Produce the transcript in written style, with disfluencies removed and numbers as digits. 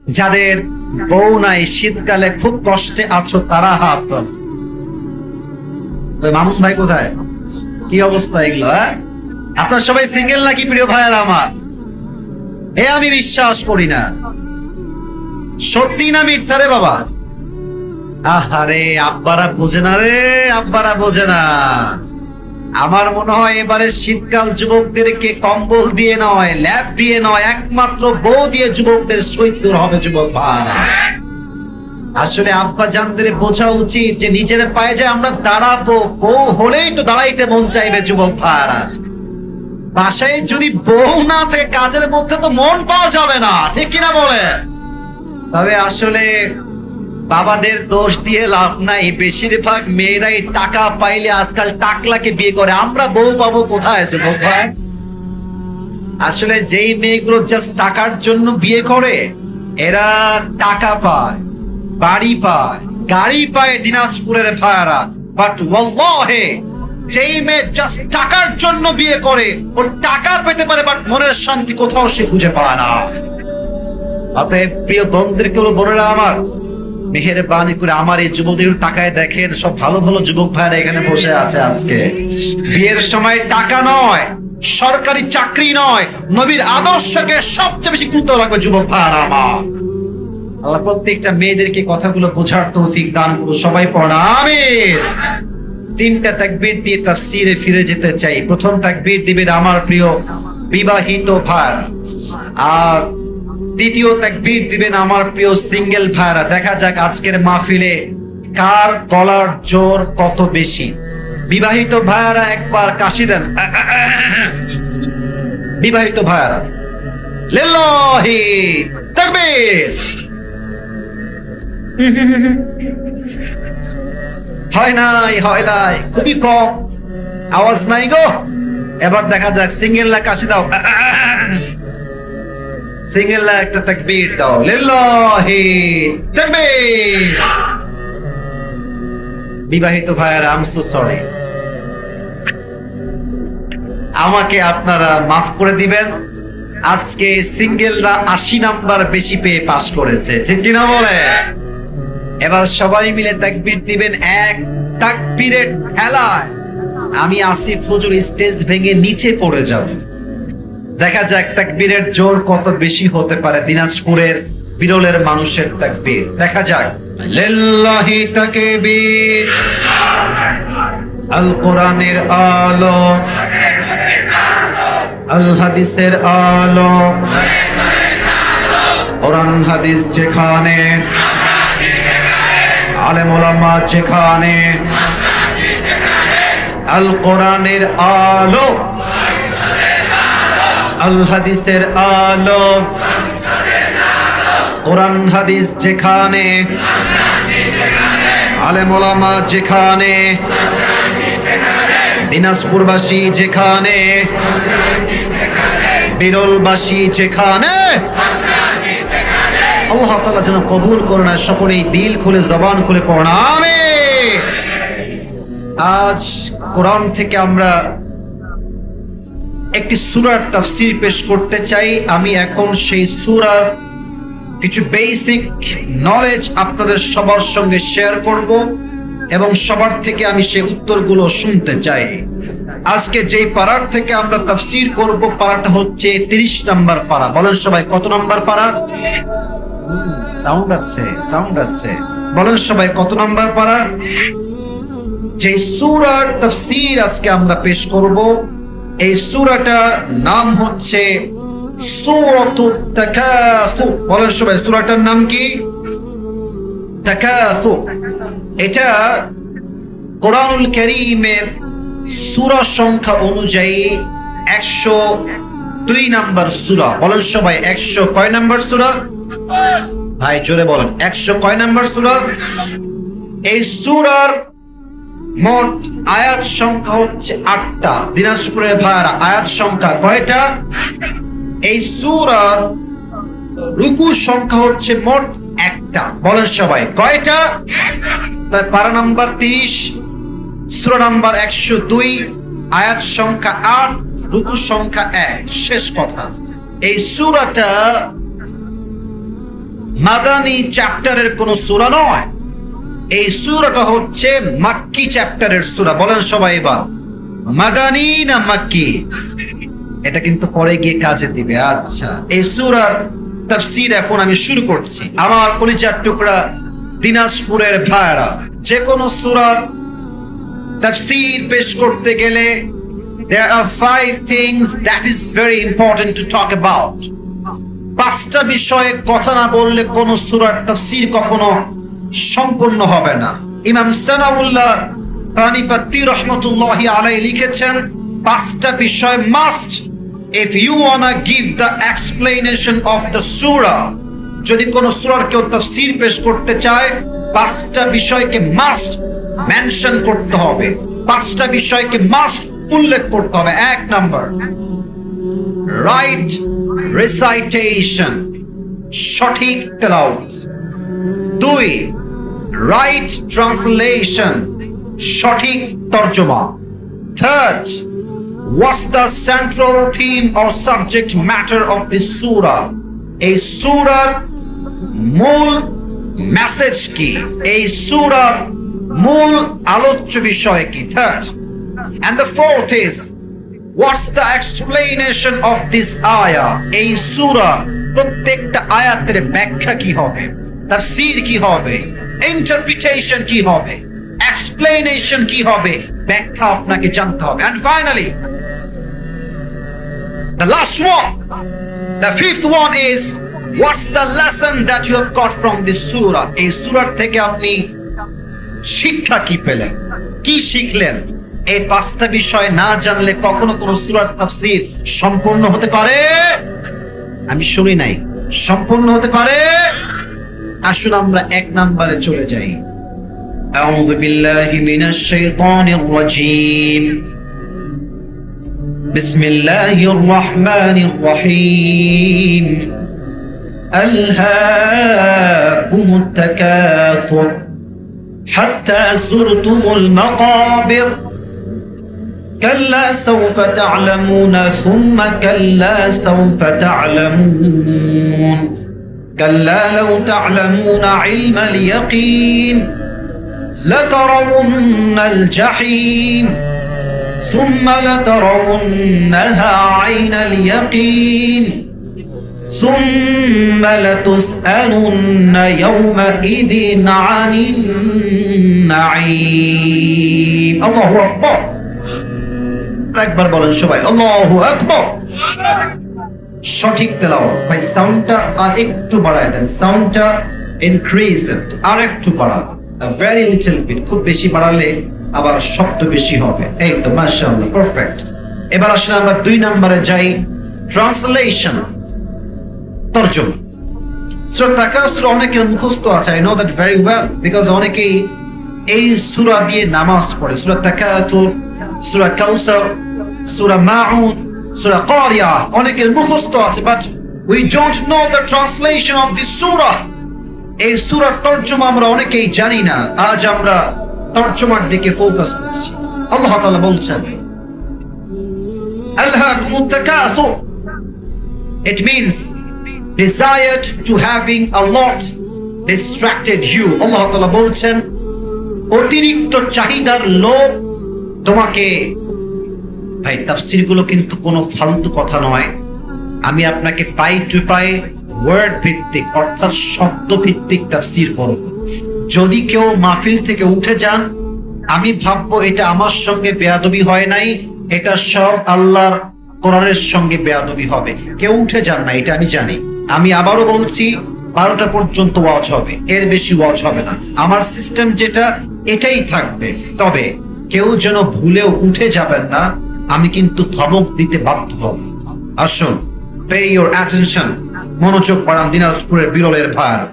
যাদের বউ নাই, শীতকালে খুব কষ্টে আছো, তারা হাত তোলো। তো মামুন ভাই কোথায়? কি অবস্থা এগুলো? আপনার সবাই সিঙ্গেল নাকি প্রিয় ভাইয়ার আমার? আমি বিশ্বাস করি না। সত্যি না মিথ্যা রে বাবা? আহারে, আব্বারা বোঝে না রে, আব্বারা বোঝে না। আমার মনে হয় এবারে শীতকাল যুবকদেরকে কম্বল দিয়ে নয়, ল্যাপ দিয়ে নয়, একমাত্র বউ দিয়ে যুবকদের শহীদ দূর হবে যুবক ভাইরা। আসলে আব্বা জানদের বোঝা উচিত যে নিজের পায়ে যে আমরা দাঁড়াবো, বউ হলেই তো দাঁড়াইতে মন চাইবে যুবক ভাইরা। বাসায় যদি বউ না থাকে, কাজের মধ্যে তো মন পাওয়া যাবে না, ঠিক কিনা বলে? তবে আসলে বাবাদের দোষ দিয়ে লাভ নাই। বেশিরভাগ মেয়েরাই টাকা পাইলে আজকাল টাকলাকে বিয়ে করে। আমরা বউ পাবো কোথায় যুবক ভাই? আসলে যেই মেয়েগুলো জাস্ট টাকার জন্য বিয়ে করে, এরা টাকা পায়, বাড়ি পায়, গাড়ি পায় দিনাজপুরের ভাইয়ারা। বাট ওয়াল্লাহি, যেই মেয়ে জাস্ট টাকার জন্য বিয়ে করে, ও টাকা পেতে পারে বাট মনের শান্তি কোথাও সে খুঁজে পায় না। অতএব প্রিয় বন্ধুদেরকে বলবো, বোনেরা আমার, মেহেরবানি করে আমার এই যুবকদের তাকায় দেখেন। সব ভালো ভালো যুবক ভাইরা এখানে বসে আছে আজকে। বিয়ের সময় টাকা নয়, সরকারি চাকরি নয়, নবীর আদর্শকে সবচেয়ে বেশি গুরুত্ব রাখবে যুবক ভাইরা আমার। আল্লাহ প্রত্যেকটা মেয়েদেরকে কথাগুলো বোঝার তৌফিক দান করুন। সবাই পড়ুন আমিন। তিনটা তাকবীর দিয়ে তাফসীরে ফিরে যেতে চাই। প্রথম তাকবীর দিবেন আমার প্রিয় বিবাহিত ভাইরা, আর দ্বিতীয় তাকবীর দিবেন আমার প্রিয় সিঙ্গেল ভাইরা। দেখা যাক আজকের মাহফিলে কার গলার জোর কত বেশি। বিবাহিত ভাইরা একবার কাশি দেন। বিবাহিত ভাইরা, লিল্লাহি তাকবীর। হয় নাই, হয় নাই, খুবই কম আওয়াজ নাই গো। এবার দেখা যাক সিঙ্গেলরা কাশি দাও। সিঙ্গেলরা একটা তাকবীর দাও। লিল্লাহি তাকবীর। বিবাহিত ভাইয়ারা, আই এম সো সরি, আমাকে আপনারা মাফ করে দিবেন। আজকে সিঙ্গেলরা 80 নাম্বার বেশি পেয়ে পাস করেছে, ঠিক কিনা বলে? এবার সবাই মিলে তাকবীর দিবেন। এক তাকবীরের ঠেলায় আমি আসিফ হুজুর স্টেজ ভেঙে নিচে পড়ে যাব। দেখা যাক তাকবীরের জোর কত বেশি হতে পারে দিনাজপুরের বিরলের মানুষের তাকবীর। দেখা যাক। লিল্লাহি তাকবীর। আল কোরআনের আলো, আল হাদিসের আলো, কোরআন হাদিস যেখানে, আলেম ওলামা যেখানে, আল কোরআনের আলো, আল হাদিসের আলো, কোরআন হাদিস যেখানে, আলেম ওলামা যেখানে, দিনাজপুরবাসী যেখানে, বিরলবাসী যেখানে, আল্লাহ তাআলা যেন কবুল করেন। সকলেই দিল খুলে জবান খুলে পড়ুন আমিন। আজ কোরআন থেকে আমরা একটি সূরার তাফসীর পেশ করতে চাই। আমি এখন সেই সূরার কিছু বেসিক নলেজ আপনাদের সবার সঙ্গে শেয়ার করব এবং সবার থেকে আমি সেই উত্তরগুলো শুনতে চাই। আজকে যেই পারার থেকে আমরা তাফসীর করব, পারাটা হচ্ছে 30 নম্বর পারা। বলেন সবাই, কত নম্বর পারা? সাউন্ড আছে, সাউন্ড আছে। বলেন সবাই, কত নম্বর পারা? যে সূরার তাফসীর আজকে আমরা পেশ করব, এই সূরাটার নাম হচ্ছে সূরাতুত তাকাসুর। বলেন সবাই, সূরাটার নাম কি? তাকাসুর। এটা কোরআনুল কারীমের সূরা সংখ্যা অনুযায়ী 102 নম্বর সূরা। বলেন সবাই, 100 কয় নম্বর সূরা? ভাই জোরে বলেন, 100 কয় নম্বর সূরা? এই সূরার মোট আয়াত সংখ্যা হচ্ছে 8টা। দিনাজপুরের ভাইরা, আয়াত সংখ্যা কয়টা? এই সূরার রুকু সংখ্যা হচ্ছে মোট 1টা। বলেন সবাই, কয়টা? তাই পারা নাম্বার 30, সূরা নাম্বার 102, আয়াত সংখ্যা 8, রুকু সংখ্যা 1। শেষ কথা, এই সূরাটা মাদানী চ্যাপ্টারের কোন সূরা নয়, এই সূরাটা হচ্ছে মাক্কি চ্যাপ্টারের সূরা। বলেন সবাই এবার, মাদানী না মাক্কি? এটা কিন্তু পরে গিয়ে কাজে দিবে। আচ্ছা, এই সূরার তাফসীর এখন আমি শুরু করছি। আমার কলিজার টুকরা দিনাজপুরের ভাইরা, যে কোনো সূরার তাফসীর পেশ করতে গেলে there are 5 things that is very important to talk about. 5টা বিষয়ে কথা না বললে কোন সূরার তাফসীর কখনো সম্পূর্ণ হবে না। ইমাম সানাউল্লাহ পানিপত্তি রাহমাতুল্লাহি আলাইহি লিখেছেন 5টা বিষয় must if you wanna give the explanation of the surah. যদি কোন সূরার কেউ তাফসীর পেশ করতে চায় 5টা বিষয়কে মাস্ট মেনশন করতে হবে, 5টা বিষয়কে মাস্ট উল্লেখ করতে হবে। 1 নাম্বার, রাইট রিসাইটেশন, সঠিক তেলাওয়াত। 2, রাইট ট্রান্সলেশন, সঠিক তরজমা। 3, what's the central theme or subject matter of this surah? এই সূরার মূল মেসেজ কি, এই সূরার মূল আলোচ্য বিষয় কি। 3rd, and the 4th is what's the explanation of this ayah? এই সূরা প্রত্যেকটা আয়াতের ব্যাখ্যা কি হবে, তাফসীর কি হবে, ইন্টারপ্রিটেশন কি হবে, এক্সপ্লেনেশন কি হবে, ব্যাখ্যা আপনাকে জানতে হবে। and finally the last one, the 5th one is what's the lesson that you have got from this surah? এই সূরা থেকে আপনি শিক্ষা কি পেলেন, কি শিখলেন? এই 5টা বিষয় না জানলে কখনো কোন সূরার তাফসীর সম্পূর্ণ হতে পারে? আমি শুনি নাই, সম্পূর্ণ হতে পারে? আসুন আমরা 1 নম্বরে চলে যাই। আউযু বিল্লাহি মিনাশ শাইতানির রাজীম। বিসমিল্লাহির রাহমানির রহিম। আলহাকুমুত তাকাসুর হাত্তা যুরতুমুল মাকাবির كلا سوف تعلمون ثم كلا سوف تعلمون كلا لو تعلمون علم اليقين لترون الجحيم ثم لترونها عين اليقين ثم لتسألن يومئذ عن النعيم الله أكبر একবার বলেন সবাই আল্লাহু আকবার। সঠিক তেলাওয়াত। ভাই সাউন্ডটা আর একটু বাড়ায় দেন, সাউন্ডটা ইনক্রিজ ইট আর একটু বাড়ান, ভেরি লিটল বিট, খুব বেশি বাড়ালে আবার শব্দ বেশি হবে। এই তো মাশাআল্লাহ, পারফেক্ট। এবার আসলে আমরা 2 নম্বরে যাই, ট্রান্সলেশন, তরজমা। সূরা তাকাসুর অনেকের মুখস্থ আছে, I know that very well, because অনেকেই এই সূরা দিয়ে নামাজ পড়ে। সূরা তাকাসুর, সূরা কাউসার, সূরা মাউন, সূরা কারিয়া অনেকের মুখস্থ আছে, but we don't know the translation of this সূরা। এই সূরার তরজমা আমরা অনেকেই জানি না। আজ আমরা তরজমার দিকে ফোকাস করছি। আল্লাহ তাআলা বলছেন আলহাকুমুত তাকাসুর, it means desired to having a lot distracted you. আল্লাহ তাআলা বলছেন অতিরিক্ত চাহিদার লোভ তোমাকে। ভাই তাফসীর গুলো কিন্তু কোনো ফালতু কথা নয়, আমি আপনাকে পাই টু পাই ওয়ার্ড ভিত্তিক অর্থাৎ শব্দ ভিত্তিক তাফসীর করব। যদি কেউ মাহফিল থেকে উঠে যান, আমি ভাববো এটা আমার সঙ্গে বেয়াদবি হয় নাই, এটা সব আল্লাহর কোরআনের সঙ্গে বেয়াদবি হবে। কেউ উঠে যান না, এটা আমি জানি। আমি আবারও বলছি 12টা পর্যন্ত ওয়াজ হবে, এর বেশি ওয়াজ হবে না। আমার সিস্টেম যেটা এটাই থাকবে। তবে কেউ যেন ভুলেও উঠে যাবেন না, আমি কিন্তু ধমক দিতে বাধ্য হব। আসুন, পে ইউর অ্যাটেনশন, মনোযোগ বাড়ান দিনাজপুরের বিরলের ভাইরা।